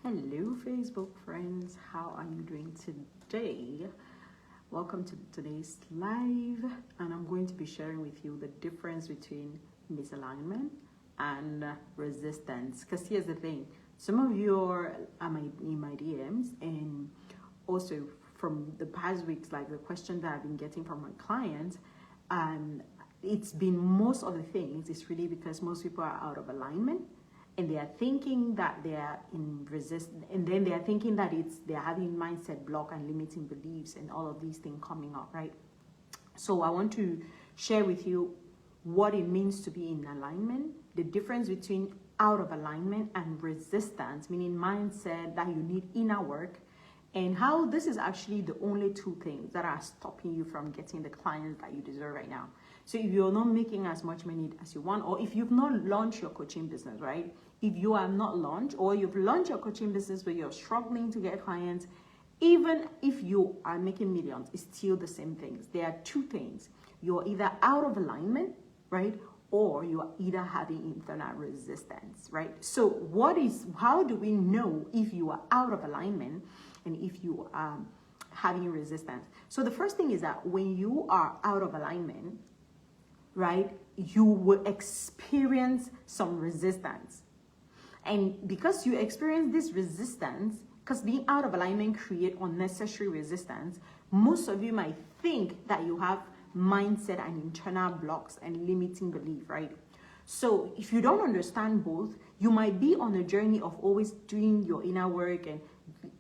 Hello, Facebook friends. How are you doing today? Welcome to today's live, and I'm going to be sharing with you the difference between misalignment and resistance. Because here's the thing: some of you are in my DMs, and also from the past weeks, like the question that I've been getting from my clients, and it's been most of the things. It's really because most people are out of alignment. And they are thinking that they are in resistance, and then they are thinking that they're having mindset block and limiting beliefs and all of these things coming up, right? So I want to share with you what it means to be in alignment, the difference between out of alignment and resistance, meaning mindset that you need inner work, and how this is actually the only two things that are stopping you from getting the clients that you deserve right now. So if you're not making as much money as you want, or if you've not launched your coaching business, right? If you are not launched, or you've launched your coaching business but you're struggling to get clients, even if you are making millions, it's still the same things. There are two things. You're either out of alignment, right? Or you are either having internal resistance, right? So how do we know if you are out of alignment and if you are having resistance? So the first thing is that when you are out of alignment, right, you will experience some resistance. And because you experience this resistance, because being out of alignment creates unnecessary resistance, most of you might think that you have mindset and internal blocks and limiting belief, right? So if you don't understand both, you might be on a journey of always doing your inner work and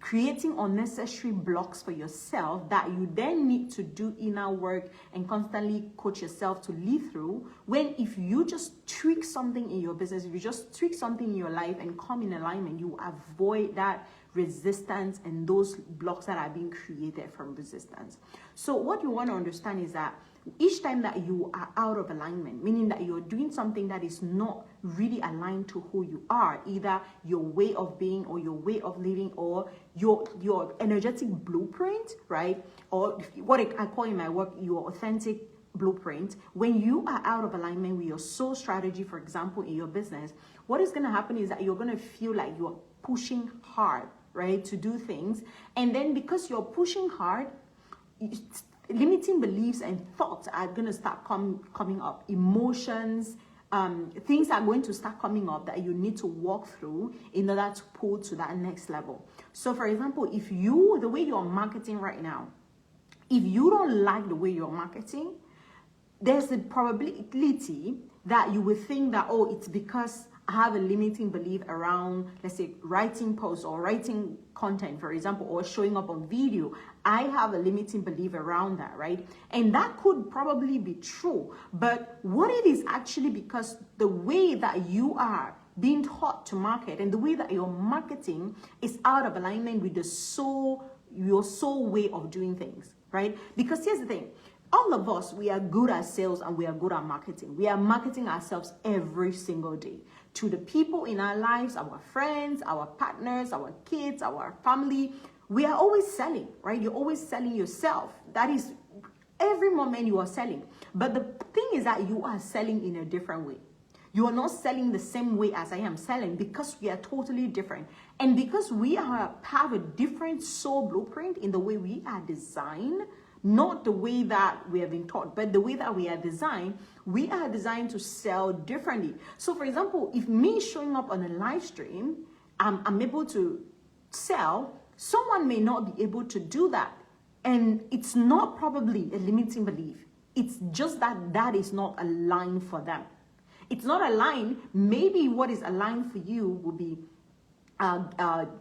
creating unnecessary blocks for yourself that you then need to do inner work and constantly coach yourself to live through. When if you just tweak something in your business, if you just tweak something in your life and come in alignment, you avoid that resistance and those blocks that are being created from resistance. So what you want to understand is that each time that you are out of alignment, meaning that you're doing something that is not really aligned to who you are, either your way of being or your way of living or your energetic blueprint, right? Or what I call in my work, your authentic blueprint. When you are out of alignment with your soul strategy, for example, in your business, what is going to happen is that you're going to feel like you're pushing hard, right, to do things. And then because you're pushing hard, limiting beliefs and thoughts are going to start coming up. Emotions, things are going to start coming up that you need to walk through in order to pull to that next level. So for example, the way you're marketing right now, if you don't like the way you're marketing, there's a probability that you will think that, oh, it's because I have a limiting belief around, let's say, writing posts or writing content, for example, or showing up on video. I have a limiting belief around that, right? And that could probably be true. But what it is actually because the way that you are being taught to market and the way that you're marketing is out of alignment with your soul way of doing things, right? Because here's the thing. All of us, we are good at sales and we are good at marketing. We are marketing ourselves every single day to the people in our lives, our friends, our partners, our kids, our family. We are always selling, right? You're always selling yourself. That is, every moment you are selling. But the thing is that you are selling in a different way. You are not selling the same way as I am selling because we are totally different. And because we have a different soul blueprint in the way we are designed, not the way that we have been taught, but the way that we are designed to sell differently. So for example, if me showing up on a live stream, I'm able to sell, someone may not be able to do that. And it's not probably a limiting belief. It's just that is not aligned for them. It's not aligned. Maybe what is aligned for you will be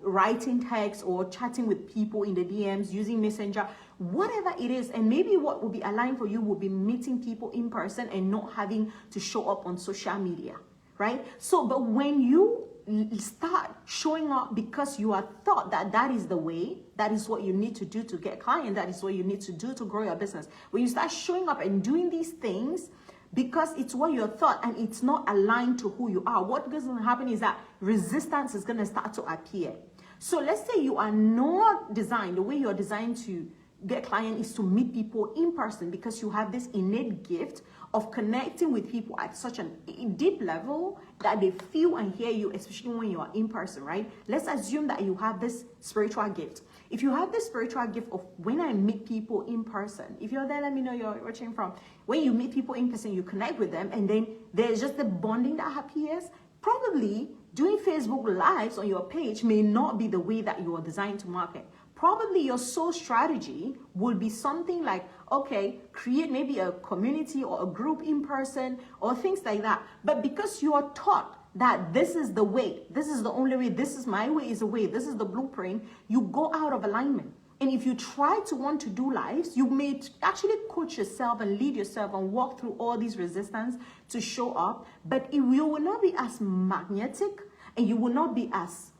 writing text or chatting with people in the DMs, using Messenger, whatever it is. And maybe what will be aligned for you will be meeting people in person and not having to show up on social media, right? So, but when you start showing up because you are taught that is the way, that is what you need to do to get clients, that is what you need to do to grow your business. When you start showing up and doing these things, because it's what you're taught and it's not aligned to who you are, what is going to happen is that resistance is going to start to appear. So let's say you are not designed, the way you're designed to get clients is to meet people in person because you have this innate gift of connecting with people at such a deep level that they feel and hear you, especially when you are in person, right? Let's assume that you have this spiritual gift. If you have this spiritual gift of when I meet people in person, if you're there, let me know you're watching from. When you meet people in person, you connect with them, and then there's just the bonding that appears. Probably doing Facebook Lives on your page may not be the way that you are designed to market. Probably your sole strategy will be something like, okay, create maybe a community or a group in person or things like that. But because you are taught that this is the way, this is the only way, this is my way is the way, this is the blueprint, you go out of alignment. And if you try to want to do lives, you may actually coach yourself and lead yourself and walk through all these resistance to show up, but you will not be as magnetic, and you will not be as,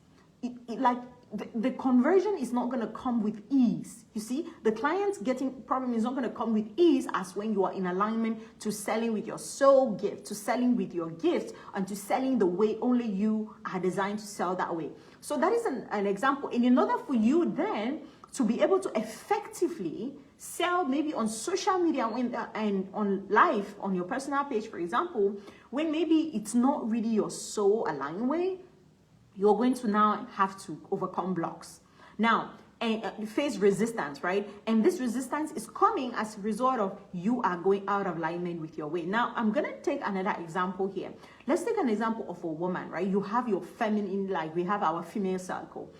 the conversion is not going to come with ease. You see, the client's getting problem is not going to come with ease as when you are in alignment to selling with your soul gift, to selling with your gift, and to selling the way only you are designed to sell that way. So that is an example. And in order for you then to be able to effectively sell maybe on social media and on live, on your personal page, for example, when maybe it's not really your soul aligned way, you're going to now have to overcome blocks. Now, and face resistance, right? And this resistance is coming as a result of you are going out of alignment with your way. Now, I'm going to take another example here. Let's take an example of a woman, right? You have your feminine, like we have our female circle.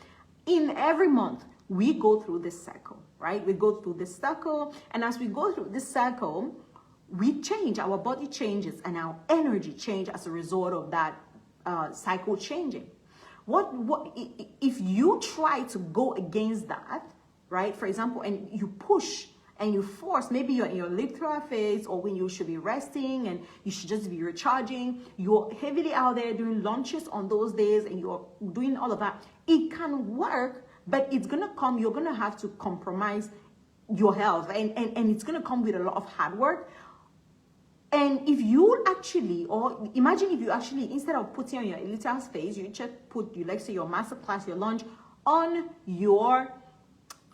In every month, we go through this cycle, right? We go through this cycle, and as we go through this cycle, we change, our body changes, and our energy change as a result of that cycle changing. What if you try to go against that, right? For example, and you push and you force, maybe you're in your literal phase or when you should be resting and you should just be recharging, you're heavily out there doing lunches on those days and you're doing all of that. It can work, but it's going to come, you're going to have to compromise your health and it's going to come with a lot of hard work. And if you actually, or imagine if you actually, instead of putting on your literal space, you just put, let's say your master class, your lunch on your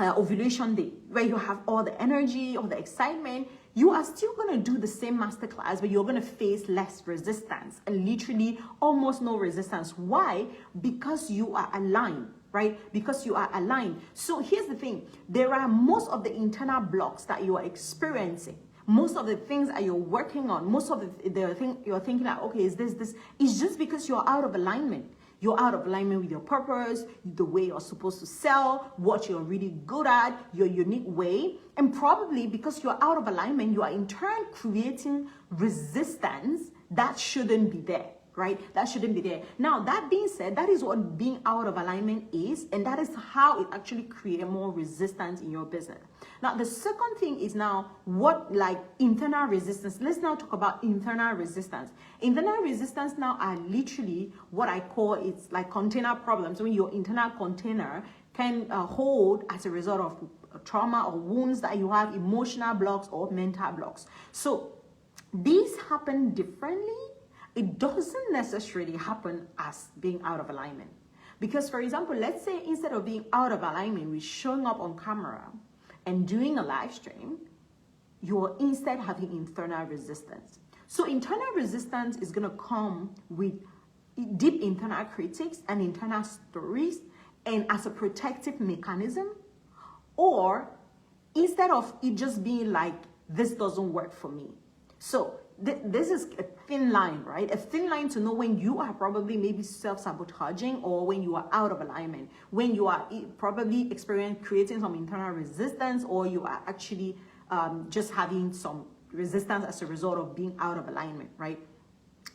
ovulation day, where you have all the energy, all the excitement, you are still going to do the same master class, but you're going to face less resistance and literally almost no resistance. Why? Because you are aligned. Right? Because you are aligned. So here's the thing. There are most of the internal blocks that you are experiencing. Most of the things that you're working on, most of the thing you're thinking like, okay, is this, is just because you're out of alignment. You're out of alignment with your purpose, the way you're supposed to sell, what you're really good at, your unique way. And probably because you're out of alignment, you are in turn creating resistance that shouldn't be there. Right? That shouldn't be there. Now, that being said, that is what being out of alignment is, and that is how it actually creates more resistance in your business. Now, the second thing is now what like internal resistance. Let's now talk about internal resistance. Internal resistance now are literally what I call it's like container problems. When your internal container can hold as a result of trauma or wounds that you have, emotional blocks or mental blocks. So these happen differently. It doesn't necessarily happen as being out of alignment. Because, for example, let's say instead of being out of alignment with showing up on camera and doing a live stream, you're instead having internal resistance. So internal resistance is going to come with deep internal critics and internal stories and as a protective mechanism, or instead of it just being like, this doesn't work for me. So this is a thin line, right? A thin line to know when you are probably maybe self-sabotaging or when you are out of alignment, when you are probably creating some internal resistance, or you are actually just having some resistance as a result of being out of alignment, right?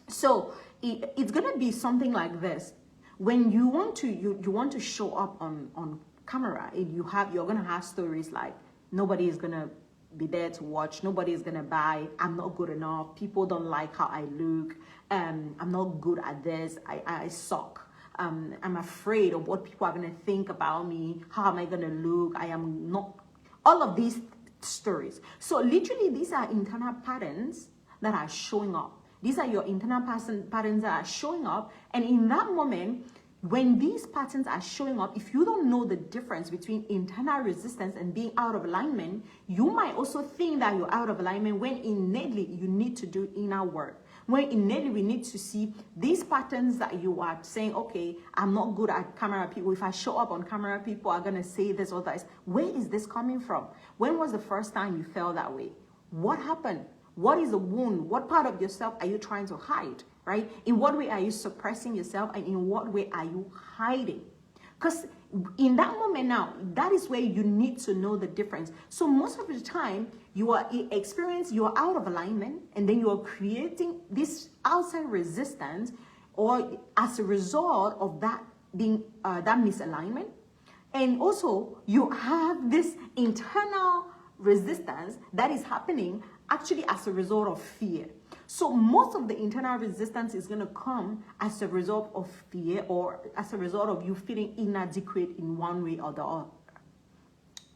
So it's going to be something like this. When you want to you want to show up on camera, and you're going to have stories like, nobody is going to be there to watch, nobody is gonna buy, I'm not good enough, people don't like how I look, I'm not good at this, I suck, I'm afraid of what people are gonna think about me, how am I gonna look, I am not, all of these stories. So literally these are internal patterns that are showing up. These are your internal patterns that are showing up, and in that moment, When these patterns are showing up, if you don't know the difference between internal resistance and being out of alignment, you might also think that you're out of alignment when innately you need to do inner work. When innately we need to see these patterns that you are saying, okay, I'm not good at camera people. If I show up on camera, people are going to say this or that. Where is this coming from? When was the first time you felt that way? What happened? What is the wound? What part of yourself are you trying to hide, right? In what way are you suppressing yourself, and in what way are you hiding? Because in that moment now, that is where you need to know the difference. So most of the time, you are out of alignment, and then you are creating this outside resistance, or as a result of that being that misalignment. And also, you have this internal resistance that is happening actually as a result of fear. So most of the internal resistance is going to come as a result of fear, or as a result of you feeling inadequate in one way or the other.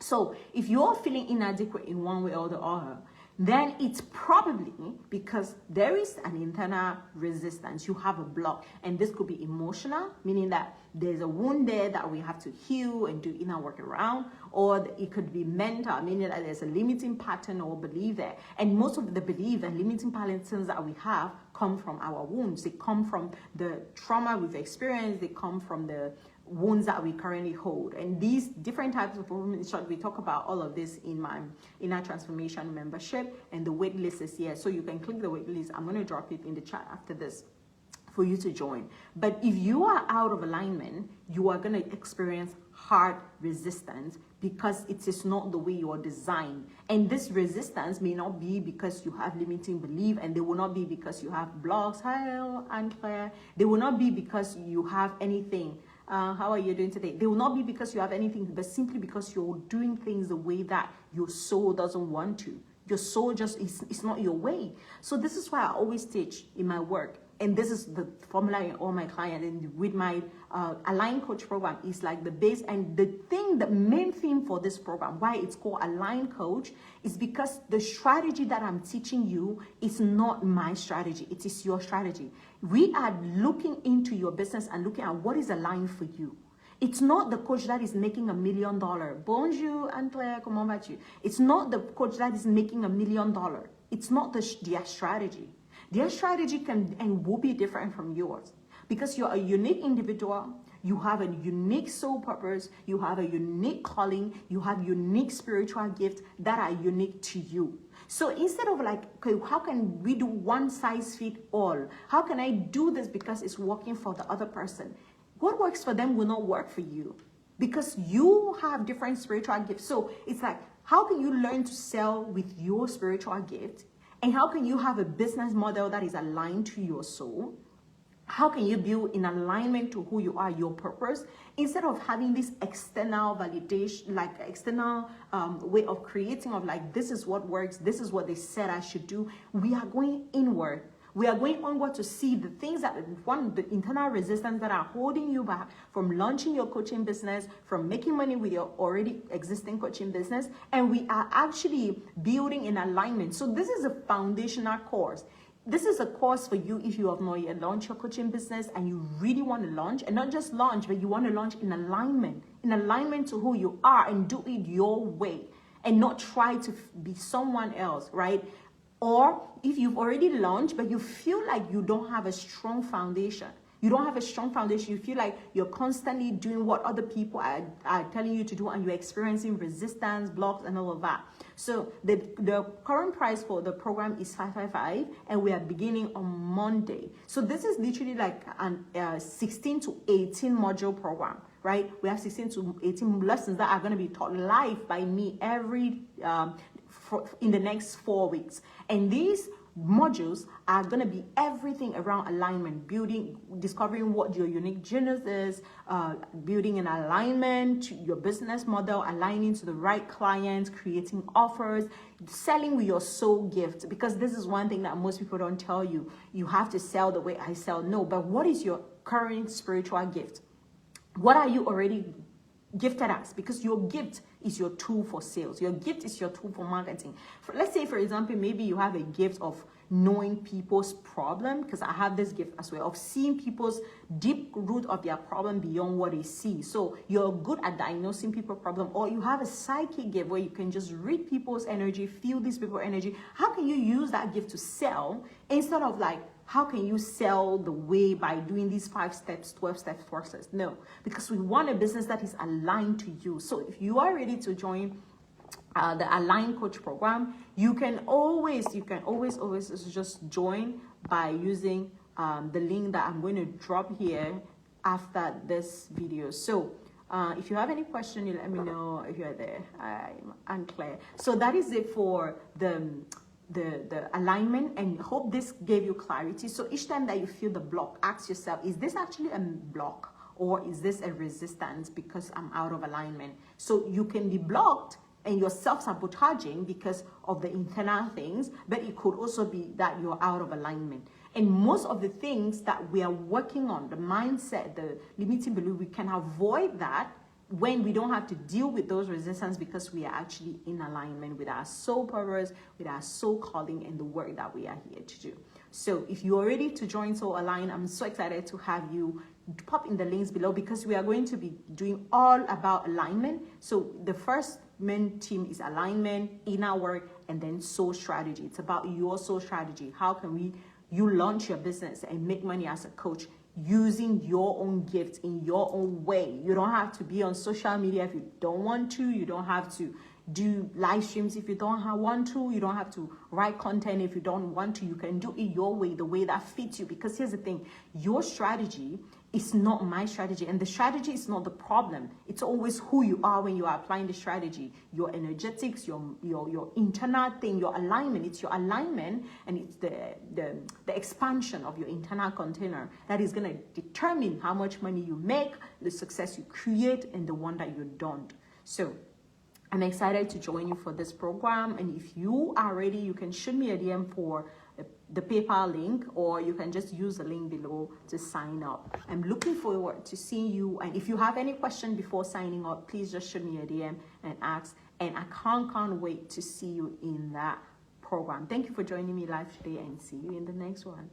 So if you're feeling inadequate in one way or the other, then it's probably because there is an internal resistance. You have a block, and this could be emotional, meaning that there's a wound there that we have to heal and do inner work around, or it could be mental, meaning that there's a limiting pattern or belief there. And most of the belief and limiting patterns that we have come from our wounds. They come from the trauma we've experienced. They come from the wounds that we currently hold. And these different types of wounds, we talk about all of this in my Inner Transformation membership, and the wait list is here. So you can click the wait list. I'm going to drop it in the chat after this for you to join. But if you are out of alignment, you are going to experience hard resistance, because it is not the way you are designed. And this resistance may not be because you have limiting belief, and they will not be because you have blocks. Hi, Aunt Claire. They will not be because you have anything. How are you doing today? They will not be because you have anything, but simply because you're doing things the way that your soul doesn't want to. Your soul just, it's not your way. So this is why I always teach in my work. And this is the formula in all my clients, and with my Align Coach program is like the base. And the main theme for this program, why it's called Align Coach, is because the strategy that I'm teaching you is not my strategy. It is your strategy. We are looking into your business and looking at what is aligned for you. It's not the coach that is making $1 million. Bonjour, Anne-Claire, comment vas-tu? It's not the coach that is making $1 million. It's not their strategy. Their strategy can and will be different from yours, because you're a unique individual. You have a unique soul purpose. You have a unique calling. You have unique spiritual gifts that are unique to you. So instead of like, okay, how can we do one size fit all? How can I do this because it's working for the other person? What works for them will not work for you, because you have different spiritual gifts. So it's like, how can you learn to sell with your spiritual gift? And how can you have a business model that is aligned to your soul? How can you build in alignment to who you are, your purpose, instead of having this external validation, like external way of creating of like, this is what works, this is what they said I should do. We are going inward. We are going onward to see the things that, the internal resistance that are holding you back from launching your coaching business, from making money with your already existing coaching business. And we are actually building in alignment. So this is a foundational course. This is a course for you if you have not yet launched your coaching business and you really want to launch, and not just launch, but you want to launch in alignment to who you are, and do it your way, and not try to be someone else, right? Or if you've already launched, but you feel like you don't have a strong foundation. You don't have a strong foundation. You feel like you're constantly doing what other people are telling you to do, and you're experiencing resistance, blocks, and all of that. So the current price for the program is $555, and we are beginning on Monday. So this is literally like a 16 to 18 module program, right? We have 16 to 18 lessons that are going to be taught live by me in the next 4 weeks. And these modules are going to be everything around alignment, discovering what your unique genius is, building an alignment to your business model, aligning to the right clients, creating offers, selling with your soul gift. Because this is one thing that most people don't tell you. You have to sell the way I sell. No, but what is your current spiritual gift? What are you already gifted us, because your gift is your tool for sales. Your gift is your tool for marketing. Let's say, for example, maybe you have a gift of knowing people's problem, because I have this gift as well of seeing people's deep root of their problem beyond what they see. So you're good at diagnosing people's problem, or you have a psychic gift where you can just read people's energy, feel these people's energy. How can you use that gift to sell, instead of like, how can you sell the way by doing these 5 steps, 12 steps process? No, because we want a business that is aligned to you. So if you are ready to join the Align Coach program, you can always just join by using the link that I'm going to drop here after this video. So if you have any question, you let me know. If you're there, I'm unclear. So that is it for the alignment, and hope this gave you clarity. So each time that you feel the block, ask yourself, is this actually a block, or is this a resistance because I'm out of alignment? So you can be blocked and you're self-sabotaging because of the internal things, but it could also be that you're out of alignment. And most of the things that we are working on, the mindset, the limiting belief, we can avoid that when we don't have to deal with those resistance, because we are actually in alignment with our soul purpose, with our soul calling, and the work that we are here to do. So if you are ready to join Soul Align, I'm so excited to have you. Pop in the links below, because we are going to be doing all about alignment. So the first main team is alignment, inner work, and then soul strategy. It's about your soul strategy. How can you launch your business and make money as a coach using your own gifts in your own way? You don't have to be on social media if you don't want to. You don't have to do live streams if you don't want to. You don't have to write content if you don't want to. You can do it your way, the way that fits you. Because here's the thing, your strategy is not my strategy, and the strategy is not the problem. It's always who you are when you are applying the strategy. Your energetics, your internal thing, your alignment. It's your alignment, and it's the expansion of your internal container that is going to determine how much money you make, the success you create, and the one that you don't. So I'm excited to join you for this program. And if you are ready, you can shoot me a DM for the PayPal link, or you can just use the link below to sign up. I'm looking forward to seeing you. And if you have any question before signing up, please just shoot me a DM and ask. And I can't wait to see you in that program. Thank you for joining me live today, and see you in the next one.